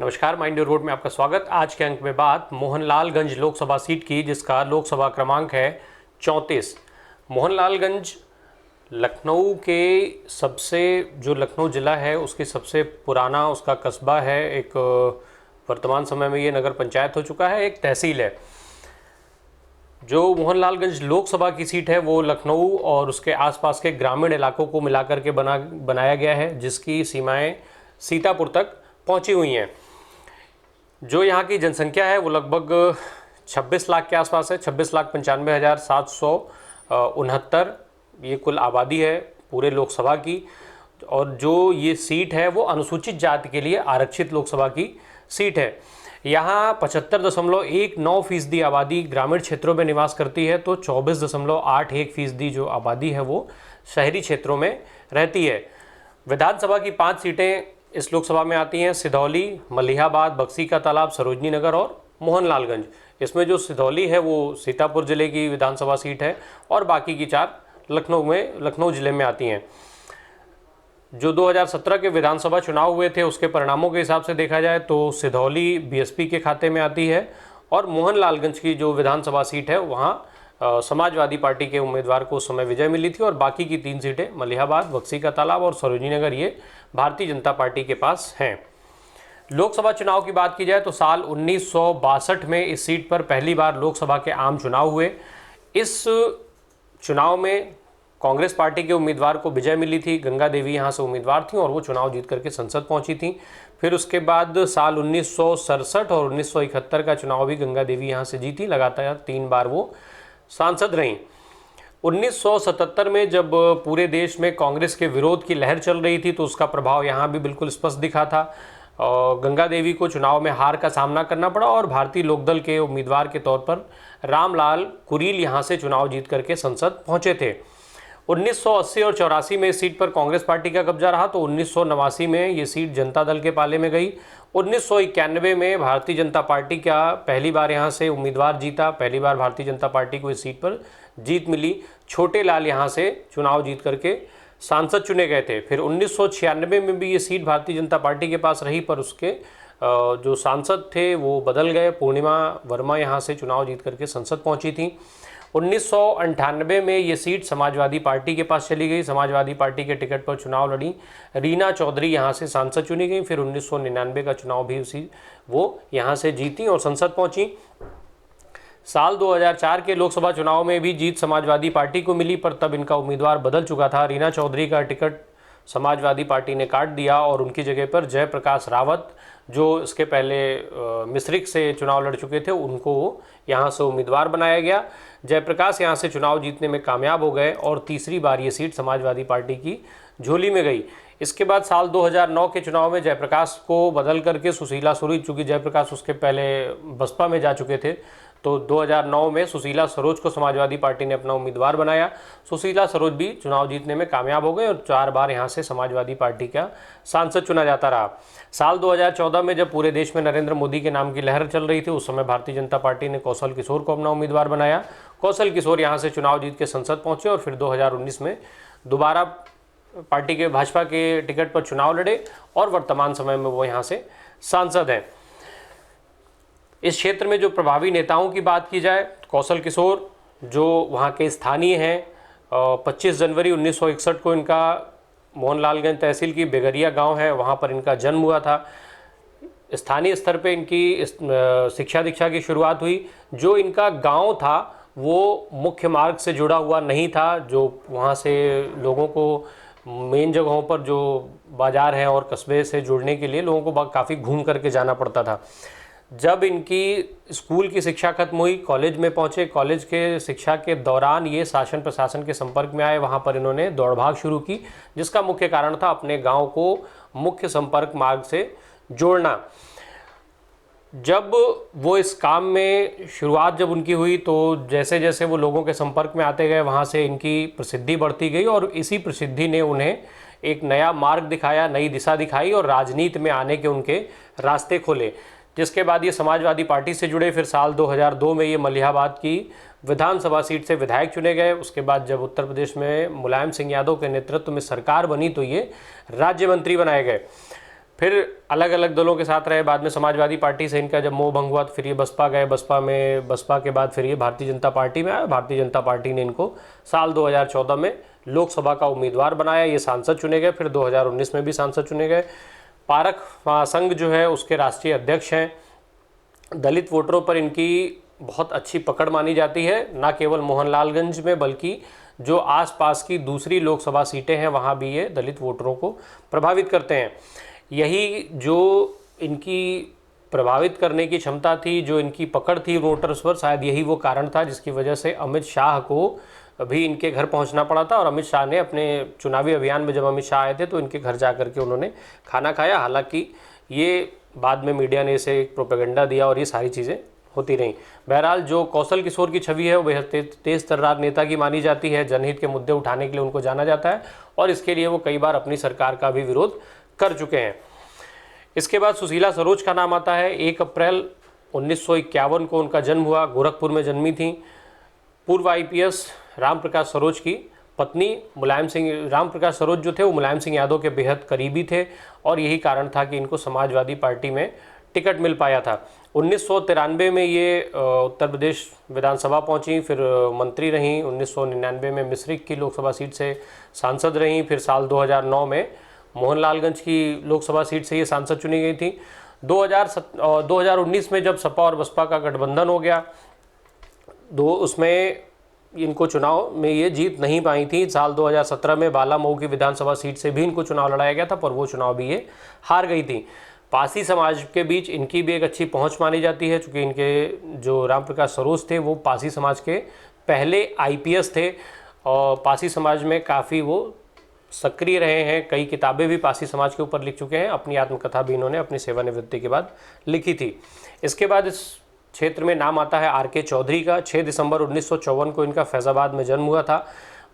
नमस्कार, mind your road में आपका स्वागत। आज के अंक में बात मोहनलालगंज लोकसभा सीट की, जिसका लोकसभा क्रमांक है 34। मोहनलालगंज लखनऊ के सबसे जो लखनऊ ज़िला है उसकी सबसे पुराना उसका कस्बा है। एक वर्तमान समय में ये नगर पंचायत हो चुका है, एक तहसील है। जो मोहनलालगंज लोकसभा की सीट है वो लखनऊ और उसके आसपास के ग्रामीण इलाकों को मिलाकर के बनाया गया है, जिसकी सीमाएं सीतापुर तक पहुंची हुई हैं। जो यहाँ की जनसंख्या है वो लगभग 26 लाख के आसपास है। 26,95,769 ये कुल आबादी है पूरे लोकसभा की। और जो ये सीट है वो अनुसूचित जाति के लिए आरक्षित लोकसभा की सीट है। यहाँ 75.19% आबादी ग्रामीण क्षेत्रों में निवास करती है, तो 24.81% जो आबादी है वो शहरी क्षेत्रों में रहती है। विधानसभा की 5 सीटें इस लोकसभा में आती हैं: सिधौली, मलिहाबाद, बक्सी का तालाब, सरोजनी नगर और मोहनलालगंज। इसमें जो सिधौली है वो सीतापुर जिले की विधानसभा सीट है और बाकी की 4 लखनऊ जिले में आती हैं। जो 2017 के विधानसभा चुनाव हुए थे उसके परिणामों के हिसाब से देखा जाए तो सिधौली बीएसपी के खाते में आती है और मोहनलालगंज की जो विधानसभा सीट है वहाँ समाजवादी पार्टी के उम्मीदवार को उस समय विजय मिली थी। और बाकी की 3 सीटें मलिहाबाद, बक्सी का तालाब और सरोजनी नगर ये भारतीय जनता पार्टी के पास हैं। लोकसभा चुनाव की बात की जाए तो साल 1962 में इस सीट पर पहली बार लोकसभा के आम चुनाव हुए। इस चुनाव में कांग्रेस पार्टी के उम्मीदवार को विजय मिली थी। गंगा देवी यहाँ से उम्मीदवार थी और वो चुनाव जीत करके संसद पहुँची थी। फिर उसके बाद साल 1967 और 1971 का चुनाव भी गंगा देवी यहाँ से जीती। लगातार 3 बार वो सांसद रहीं। 1977 में जब पूरे देश में कांग्रेस के विरोध की लहर चल रही थी तो उसका प्रभाव यहाँ भी बिल्कुल स्पष्ट दिखा था। गंगा देवी को चुनाव में हार का सामना करना पड़ा और भारतीय लोकदल के उम्मीदवार के तौर पर रामलाल कुरील यहाँ से चुनाव जीत करके संसद पहुँचे थे। 1980 और 84 में इस सीट पर कांग्रेस पार्टी का कब्जा रहा, तो 1989 में ये सीट जनता दल के पाले में गई। 1991 में भारतीय जनता पार्टी का पहली बार यहाँ से उम्मीदवार जीता। पहली बार भारतीय जनता पार्टी को इस सीट पर जीत मिली। छोटे लाल यहाँ से चुनाव जीत करके सांसद चुने गए थे। फिर 1996 में भी ये सीट भारतीय जनता पार्टी के पास रही, पर उसके जो सांसद थे वो बदल गए। पूर्णिमा वर्मा यहाँ से चुनाव जीत करके संसद पहुँची थी। 1998 में ये सीट समाजवादी पार्टी के पास चली गई। समाजवादी पार्टी के टिकट पर चुनाव लड़ी रीना चौधरी यहाँ से सांसद चुनी गई। फिर 1999 का चुनाव भी वो यहाँ से जीती और संसद पहुँची। साल 2004 के लोकसभा चुनाव में भी जीत समाजवादी पार्टी को मिली, पर तब इनका उम्मीदवार बदल चुका था। रीना चौधरी का टिकट समाजवादी पार्टी ने काट दिया और उनकी जगह पर जयप्रकाश रावत, जो इसके पहले मिश्रिख से चुनाव लड़ चुके थे, उनको यहाँ से उम्मीदवार बनाया गया। जयप्रकाश यहाँ से चुनाव जीतने में कामयाब हो गए और तीसरी बार ये सीट समाजवादी पार्टी की झोली में गई। इसके बाद साल 2009 के चुनाव में जयप्रकाश को बदल करके सुशीला सरोज, चूँकि जयप्रकाश उसके पहले बसपा में जा चुके थे, तो 2009 में सुशीला सरोज को समाजवादी पार्टी ने अपना उम्मीदवार बनाया। सुशीला सरोज भी चुनाव जीतने में कामयाब हो गए और 4 बार यहाँ से समाजवादी पार्टी का सांसद चुना जाता रहा। साल 2014 में जब पूरे देश में नरेंद्र मोदी के नाम की लहर चल रही थी, उस समय भारतीय जनता पार्टी ने कौशल किशोर को अपना उम्मीदवार बनाया। कौशल किशोर यहाँ से चुनाव जीत के संसद पहुँचे और फिर 2019 में दोबारा पार्टी के भाजपा के टिकट पर चुनाव लड़े और वर्तमान समय में वो यहाँ से सांसद हैं। इस क्षेत्र में जो प्रभावी नेताओं की बात की जाए, कौशल किशोर जो वहाँ के स्थानीय हैं, 25 जनवरी 1961 को इनका मोहनलालगंज तहसील की बेगरिया गांव है, वहाँ पर इनका जन्म हुआ था। स्थानीय स्तर पे इनकी शिक्षा दीक्षा की शुरुआत हुई। जो इनका गांव था वो मुख्य मार्ग से जुड़ा हुआ नहीं था, जो वहाँ से लोगों को मेन जगहों पर जो बाज़ार हैं और कस्बे से जुड़ने के लिए लोगों को काफ़ी घूम करके जाना पड़ता था। जब इनकी स्कूल की शिक्षा खत्म हुई, कॉलेज में पहुंचे। कॉलेज के शिक्षा के दौरान ये शासन प्रशासन के संपर्क में आए। वहां पर इन्होंने दौड़ भाग शुरू की, जिसका मुख्य कारण था अपने गांव को मुख्य संपर्क मार्ग से जोड़ना। जब वो इस काम में शुरुआत जब उनकी हुई तो जैसे जैसे वो लोगों के संपर्क में आते गए, वहाँ से इनकी प्रसिद्धि बढ़ती गई और इसी प्रसिद्धि ने उन्हें एक नया मार्ग दिखाया, नई दिशा दिखाई और राजनीति में आने के उनके रास्ते खोले। जिसके बाद ये समाजवादी पार्टी से जुड़े। फिर साल 2002 में ये मलिहाबाद की विधानसभा सीट से विधायक चुने गए। उसके बाद जब उत्तर प्रदेश में मुलायम सिंह यादव के नेतृत्व में सरकार बनी तो ये राज्य मंत्री बनाए गए। फिर अलग अलग दलों के साथ रहे। बाद में समाजवादी पार्टी से इनका जब मोह भंग हुआ तो फिर ये बसपा गए, बसपा के बाद फिर ये भारतीय जनता पार्टी में आए। भारतीय जनता पार्टी ने इनको साल 2014 में लोकसभा का उम्मीदवार बनाया, ये सांसद चुने गए। फिर 2019 में भी सांसद चुने गए। पारक महासंघ जो है उसके राष्ट्रीय अध्यक्ष हैं। दलित वोटरों पर इनकी बहुत अच्छी पकड़ मानी जाती है, ना केवल मोहनलालगंज में बल्कि जो आसपास की दूसरी लोकसभा सीटें हैं वहाँ भी ये दलित वोटरों को प्रभावित करते हैं। यही जो इनकी प्रभावित करने की क्षमता थी, जो इनकी पकड़ थी वोटर्स पर, शायद यही वो कारण था जिसकी वजह से अमित शाह को भी इनके घर पहुंचना पड़ा था। और अमित शाह ने अपने चुनावी अभियान में जब अमित शाह आए थे तो इनके घर जा कर के उन्होंने खाना खाया। हालांकि ये बाद में मीडिया ने इसे एक प्रोपेगेंडा दिया और ये सारी चीज़ें होती रहीं। बहरहाल जो कौशल किशोर की छवि है वो बेहद तेज तर्रार नेता की मानी जाती है। जनहित के मुद्दे उठाने के लिए उनको जाना जाता है और इसके लिए वो कई बार अपनी सरकार का भी विरोध कर चुके हैं। इसके बाद सुशीला सरोज का नाम आता है। 1 अप्रैल 1951 को उनका जन्म हुआ, गोरखपुर में जन्मी थी। पूर्व IPS राम प्रकाश सरोज की पत्नी मुलायम सिंह, राम प्रकाश सरोज जो थे वो मुलायम सिंह यादव के बेहद करीबी थे और यही कारण था कि इनको समाजवादी पार्टी में टिकट मिल पाया था। 1993 में ये उत्तर प्रदेश विधानसभा पहुंची, फिर मंत्री रहीं। 1999 में मिश्रिख की लोकसभा सीट से सांसद रहीं। फिर साल 2009 में मोहनलालगंज की लोकसभा सीट से ये सांसद चुनी गई थी। 2019 में जब सपा और बसपा का गठबंधन हो गया, उसमें इनको चुनाव में ये जीत नहीं पाई थी। साल 2017 में बालामऊ की विधानसभा सीट से भी इनको चुनाव लड़ाया गया था, पर वो चुनाव भी ये हार गई थी। पासी समाज के बीच इनकी भी एक अच्छी पहुंच मानी जाती है, चूँकि इनके जो राम प्रकाश सरोज थे वो पासी समाज के पहले IPS थे और पासी समाज में काफ़ी वो सक्रिय रहे हैं। कई किताबें भी पासी समाज के ऊपर लिख चुके हैं। अपनी आत्मकथा भी इन्होंने अपनी सेवानिवृत्ति के बाद लिखी थी। इसके बाद इस क्षेत्र में नाम आता है RK चौधरी का। 6 दिसंबर 1954 को इनका फैज़ाबाद में जन्म हुआ था।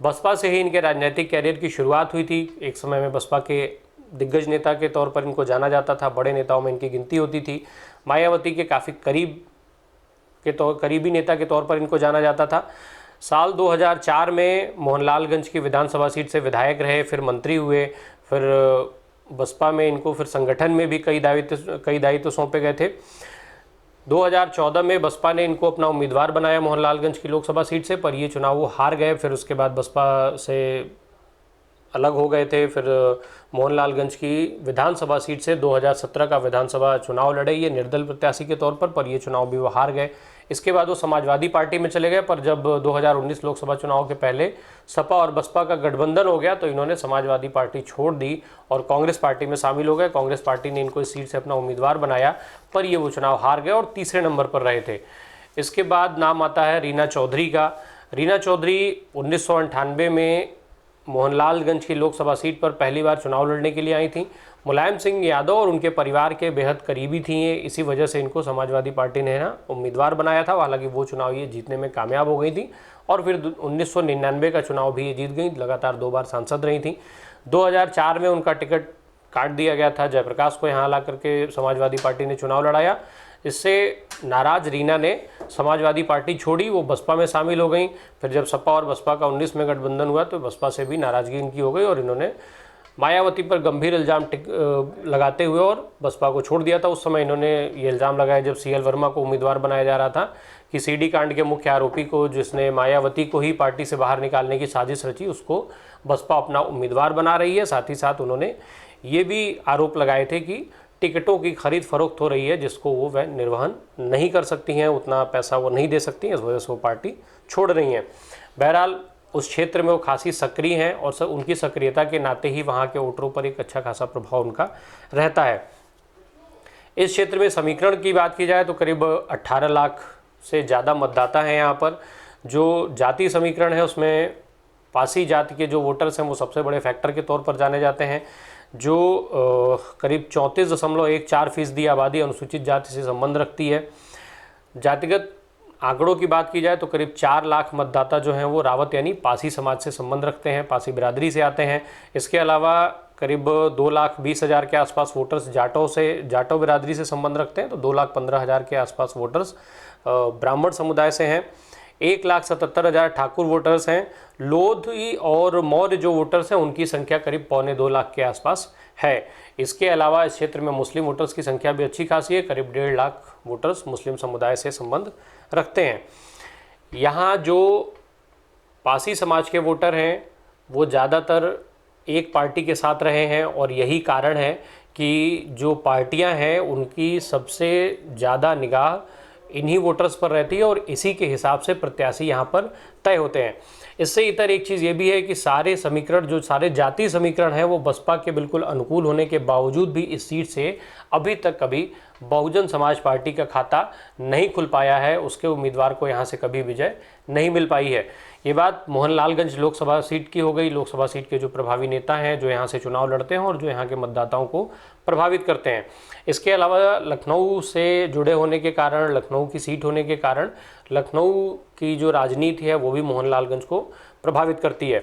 बसपा से ही इनके राजनीतिक कैरियर की शुरुआत हुई थी। एक समय में बसपा के दिग्गज नेता के तौर पर इनको जाना जाता था, बड़े नेताओं में इनकी गिनती होती थी। मायावती के काफ़ी करीबी नेता के तौर पर इनको जाना जाता था। साल 2004 में मोहनलालगंज की विधानसभा सीट से विधायक रहे, फिर मंत्री हुए। फिर बसपा में इनको फिर संगठन में भी कई दायित्व सौंपे गए थे। 2014 में बसपा ने इनको अपना उम्मीदवार बनाया मोहनलालगंज की लोकसभा सीट से, पर ये चुनाव वो हार गए। फिर उसके बाद बसपा से अलग हो गए थे। फिर मोहनलालगंज की विधानसभा सीट से 2017 का विधानसभा चुनाव लड़े ये निर्दल प्रत्याशी के तौर पर ये चुनाव भी वो हार गए। इसके बाद वो समाजवादी पार्टी में चले गए, पर जब 2019 लोकसभा चुनाव के पहले सपा और बसपा का गठबंधन हो गया तो इन्होंने समाजवादी पार्टी छोड़ दी और कांग्रेस पार्टी में शामिल हो गए। कांग्रेस पार्टी ने इनको इस सीट से अपना उम्मीदवार बनाया, पर ये वो चुनाव हार गए और तीसरे नंबर पर रहे थे। इसके बाद नाम आता है रीना चौधरी का। रीना चौधरी 1998 में मोहनलालगंज की लोकसभा सीट पर पहली बार चुनाव लड़ने के लिए आई थी। मुलायम सिंह यादव और उनके परिवार के बेहद करीबी थी ये, इसी वजह से इनको समाजवादी पार्टी ने ना उम्मीदवार बनाया था। हालांकि वो चुनाव ये जीतने में कामयाब हो गई थी और फिर 1999 का चुनाव भी ये जीत गई, लगातार 2 बार सांसद रही थी। 2004 में उनका टिकट काट दिया गया था, जयप्रकाश को यहाँ ला करके समाजवादी पार्टी ने चुनाव लड़ाया। इससे नाराज रीना ने समाजवादी पार्टी छोड़ी, वो बसपा में शामिल हो गई। फिर जब सपा और बसपा का 19 में गठबंधन हुआ तो बसपा से भी नाराजगी इनकी हो गई और इन्होंने मायावती पर गंभीर इल्ज़ाम लगाते हुए और बसपा को छोड़ दिया था। उस समय इन्होंने ये इल्ज़ाम लगाया जब CL वर्मा को उम्मीदवार बनाया जा रहा था कि CD कांड के मुख्य आरोपी को, जिसने मायावती को ही पार्टी से बाहर निकालने की साजिश रची, उसको बसपा अपना उम्मीदवार बना रही है। साथ ही साथ उन्होंने ये भी आरोप लगाए थे कि टिकटों की खरीद फरोख्त हो रही है जिसको वो वह निर्वहन नहीं कर सकती हैं, उतना पैसा वो नहीं दे सकती हैं, इस वजह से वो पार्टी छोड़ रही हैं। बहरहाल उस क्षेत्र में वो खासी सक्रिय हैं और उनकी सक्रियता के नाते ही वहाँ के वोटरों पर एक अच्छा खासा प्रभाव उनका रहता है। इस क्षेत्र में समीकरण की बात की जाए तो करीब 18 लाख से ज़्यादा मतदाता हैं यहाँ पर। जो जाति समीकरण है उसमें पासी जाति के जो वोटर्स हैं वो सबसे बड़े फैक्टर के तौर पर जाने जाते हैं। जो करीब 34.14% आबादी अनुसूचित जाति से संबंध रखती है। जातिगत आंकड़ों की बात की जाए तो करीब 4 लाख मतदाता जो हैं वो रावत यानी पासी समाज से संबंध रखते हैं, पासी बिरादरी से आते हैं। इसके अलावा करीब 2,20,000 के आसपास वोटर्स जाटो बिरादरी से संबंध रखते हैं, तो 2,15,000 के आसपास वोटर्स ब्राह्मण समुदाय से हैं। 1,77,000 ठाकुर वोटर्स हैं। लोधी और मौर्य जो वोटर्स हैं उनकी संख्या करीब 2.25 लाख के आसपास है। इसके अलावा इस क्षेत्र में मुस्लिम वोटर्स की संख्या भी अच्छी खासी है, करीब 1.5 लाख वोटर्स मुस्लिम समुदाय से संबंध रखते हैं। यहाँ जो पासी समाज के वोटर हैं वो ज़्यादातर एक पार्टी के साथ रहे हैं और यही कारण है कि जो पार्टियां हैं उनकी सबसे ज़्यादा निगाह इन्हीं वोटर्स पर रहती है और इसी के हिसाब से प्रत्याशी यहाँ पर तय होते हैं। इससे इतर एक चीज़ ये भी है कि सारे समीकरण, जो सारे जातीय समीकरण हैं, वो बसपा के बिल्कुल अनुकूल होने के बावजूद भी इस सीट से अभी तक कभी बहुजन समाज पार्टी का खाता नहीं खुल पाया है, उसके उम्मीदवार को यहाँ से कभी विजय नहीं मिल पाई है। ये बात मोहनलालगंज लोकसभा सीट की हो गई। लोकसभा सीट के जो प्रभावी नेता हैं, जो यहाँ से चुनाव लड़ते हैं और जो यहाँ के मतदाताओं को प्रभावित करते हैं। इसके अलावा लखनऊ से जुड़े होने के कारण, लखनऊ की सीट होने के कारण लखनऊ की जो राजनीति है वो भी मोहनलालगंज को प्रभावित करती है।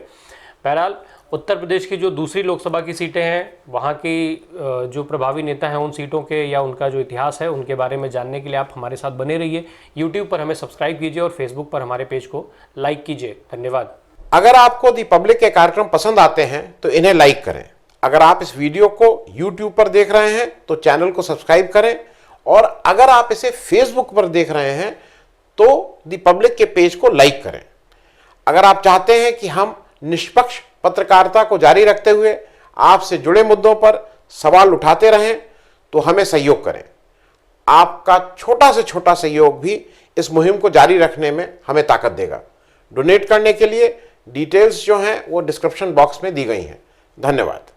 बहरहाल उत्तर प्रदेश की जो दूसरी लोकसभा की सीटें हैं, वहाँ की जो प्रभावी नेता हैं उन सीटों के या उनका जो इतिहास है उनके बारे में जानने के लिए आप हमारे साथ बने रहिए। यूट्यूब पर हमें सब्सक्राइब कीजिए और फेसबुक पर हमारे पेज को लाइक कीजिए। धन्यवाद। अगर आपको दी पब्लिक के कार्यक्रम पसंद आते हैं तो इन्हें लाइक करें। अगर आप इस वीडियो को यूट्यूब पर देख रहे हैं तो चैनल को सब्सक्राइब करें, और अगर आप इसे फेसबुक पर देख रहे हैं तो दी पब्लिक के पेज को लाइक करें। अगर आप चाहते हैं कि हम निष्पक्ष पत्रकारिता को जारी रखते हुए आपसे जुड़े मुद्दों पर सवाल उठाते रहें तो हमें सहयोग करें। आपका छोटा से छोटा सहयोग भी इस मुहिम को जारी रखने में हमें ताकत देगा। डोनेट करने के लिए डिटेल्स जो हैं वो डिस्क्रिप्शन बॉक्स में दी गई हैं। धन्यवाद।